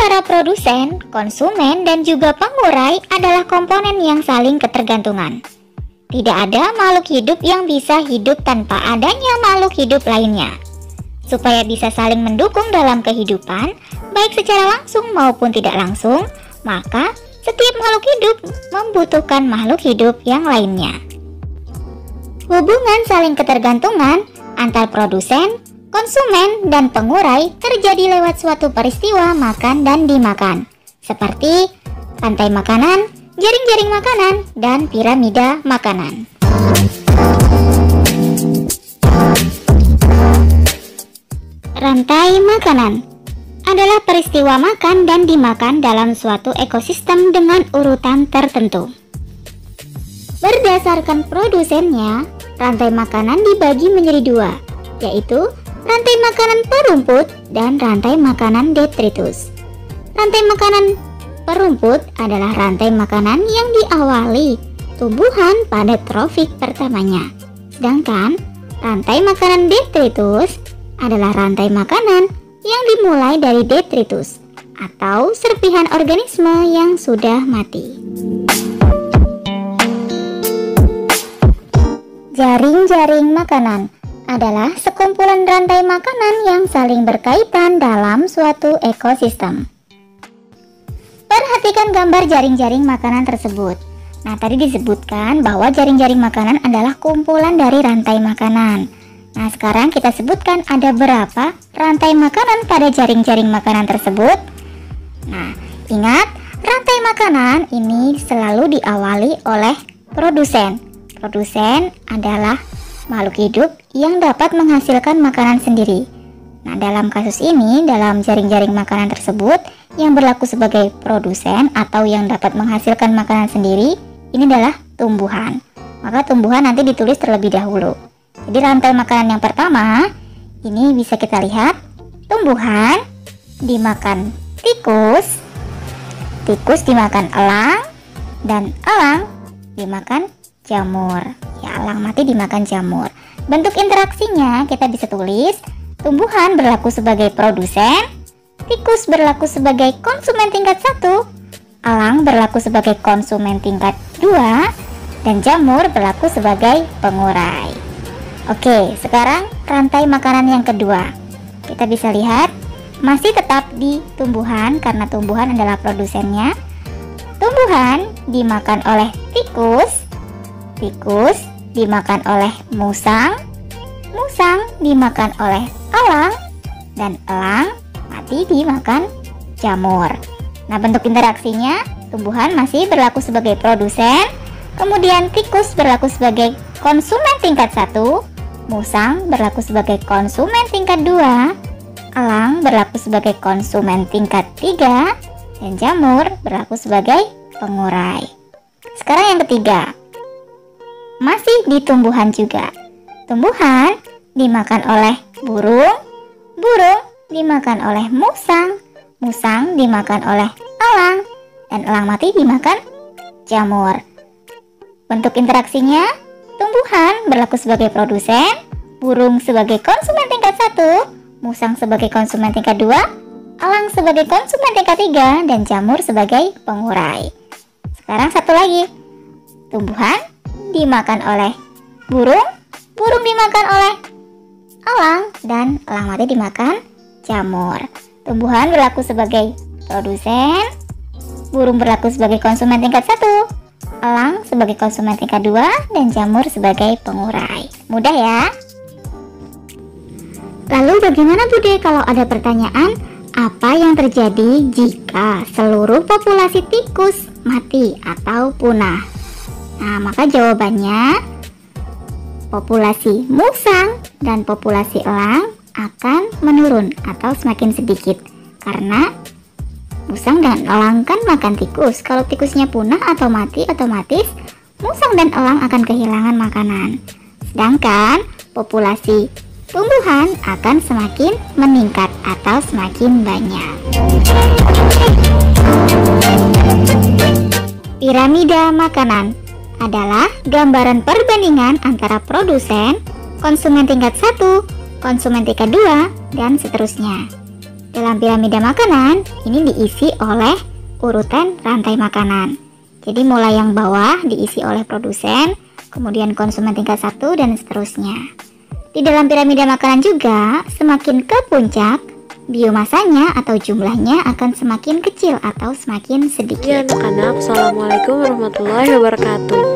Antara produsen, konsumen, dan juga pengurai adalah komponen yang saling ketergantungan. Tidak ada makhluk hidup yang bisa hidup tanpa adanya makhluk hidup lainnya. Supaya bisa saling mendukung dalam kehidupan, baik secara langsung maupun tidak langsung, maka setiap makhluk hidup membutuhkan makhluk hidup yang lainnya. Hubungan saling ketergantungan antar produsen, konsumen, dan pengurai terjadi lewat suatu peristiwa makan dan dimakan, seperti rantai makanan, jaring-jaring makanan, dan piramida makanan. Rantai makanan adalah peristiwa makan dan dimakan dalam suatu ekosistem dengan urutan tertentu. Berdasarkan produsennya, rantai makanan dibagi menjadi dua, yaitu rantai makanan perumput dan rantai makanan detritus. Rantai makanan perumput adalah rantai makanan yang diawali tumbuhan pada trofik pertamanya. Sedangkan rantai makanan detritus adalah rantai makanan yang dimulai dari detritus atau serpihan organisme yang sudah mati. Jaring-jaring makanan adalah sekumpulan rantai makanan yang saling berkaitan dalam suatu ekosistem. Perhatikan gambar jaring-jaring makanan tersebut. Nah, tadi disebutkan bahwa jaring-jaring makanan adalah kumpulan dari rantai makanan. Nah, sekarang kita sebutkan ada berapa rantai makanan pada jaring-jaring makanan tersebut. Nah, ingat, rantai makanan ini selalu diawali oleh produsen. Produsen adalah makhluk hidup yang dapat menghasilkan makanan sendiri. Nah, dalam kasus ini, dalam jaring-jaring makanan tersebut, yang berlaku sebagai produsen atau yang dapat menghasilkan makanan sendiri, ini adalah tumbuhan. Maka tumbuhan nanti ditulis terlebih dahulu. Jadi rantai makanan yang pertama, ini bisa kita lihat, tumbuhan dimakan tikus, tikus dimakan elang, dan elang dimakan jamur. Ya, elang mati dimakan jamur. Bentuk interaksinya kita bisa tulis, tumbuhan berlaku sebagai produsen, tikus berlaku sebagai konsumen tingkat 1, elang berlaku sebagai konsumen tingkat 2, dan jamur berlaku sebagai pengurai. Oke, sekarang rantai makanan yang kedua. Kita bisa lihat, masih tetap di tumbuhan karena tumbuhan adalah produsennya. Tumbuhan dimakan oleh tikus, tikus dimakan oleh musang, musang dimakan oleh elang, dan elang mati dimakan jamur. Nah, bentuk interaksinya, tumbuhan masih berlaku sebagai produsen, kemudian tikus berlaku sebagai konsumen tingkat 1, musang berlaku sebagai konsumen tingkat 2, elang berlaku sebagai konsumen tingkat 3, dan jamur berlaku sebagai pengurai. Sekarang yang ketiga, masih di tumbuhan juga. Tumbuhan dimakan oleh burung, burung dimakan oleh musang, musang dimakan oleh elang, dan elang mati dimakan jamur. Bentuk interaksinya, tumbuhan berlaku sebagai produsen, burung sebagai konsumen tingkat 1, musang sebagai konsumen tingkat 2, elang sebagai konsumen tingkat 3, dan jamur sebagai pengurai. Sekarang satu lagi, tumbuhan dimakan oleh burung, burung dimakan oleh elang, dan elang mati dimakan jamur. Tumbuhan berlaku sebagai produsen, burung berlaku sebagai konsumen tingkat 1, elang sebagai konsumen tingkat 2, dan jamur sebagai pengurai. Mudah ya? Lalu bagaimana Bude kalau ada pertanyaan, apa yang terjadi jika seluruh populasi tikus mati atau punah? Nah, maka jawabannya, populasi musang dan populasi elang akan menurun atau semakin sedikit, karena musang dan elang kan makan tikus. Kalau tikusnya punah atau mati, otomatis musang dan elang akan kehilangan makanan. Sedangkan populasi tumbuhan akan semakin meningkat atau semakin banyak. Piramida makanan adalah gambaran perbandingan antara produsen, konsumen tingkat 1, konsumen tingkat 2, dan seterusnya. Dalam piramida makanan, ini diisi oleh urutan rantai makanan. Jadi mulai yang bawah diisi oleh produsen, kemudian konsumen tingkat 1 dan seterusnya. Di dalam piramida makanan juga, semakin ke puncak, biomasanya atau jumlahnya akan semakin kecil atau semakin sedikit. Ya anak-anak, Assalamualaikum warahmatullahi wabarakatuh.